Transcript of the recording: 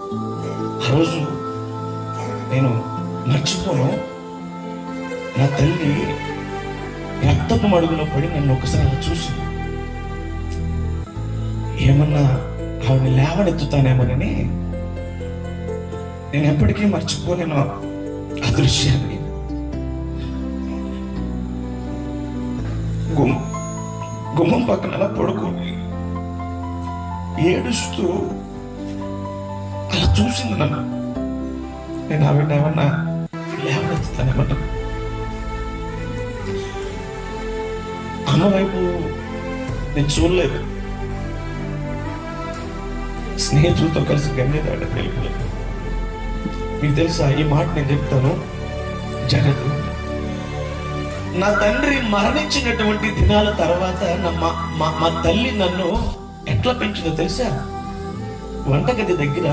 ఆ రోజు నేను మర్చిపోను, నా తల్లి రక్తపు మడుగులో పడి నన్ను ఒకసారి అలా చూసి, ఏమన్నా ఆవిడని లేవనెత్తుతానేమోనని నేను ఎప్పటికీ మర్చిపోలేను ఆ దృశ్యాన్ని. గుమ్మం పక్కన అలా పడుకొని ఏడుస్తూ అలా చూసింది నన్ను. నేను ఆవిడ ఏమన్నా లేవనెత్తుతానేమన్నా. అమ్మ వైపు నేను చూడలేదు. స్నేహితులతో కలిసి గమ్య దాటకు వెళ్ళిపోలేదు. మీకు తెలుసా, ఈ మాట నేను చెప్తాను, జగత్తు నా తండ్రి మరణించినటువంటి దినాల తర్వాత మా తల్లి నన్ను ఎట్లా పెంచిందో తెలుసా? వంటగది దగ్గర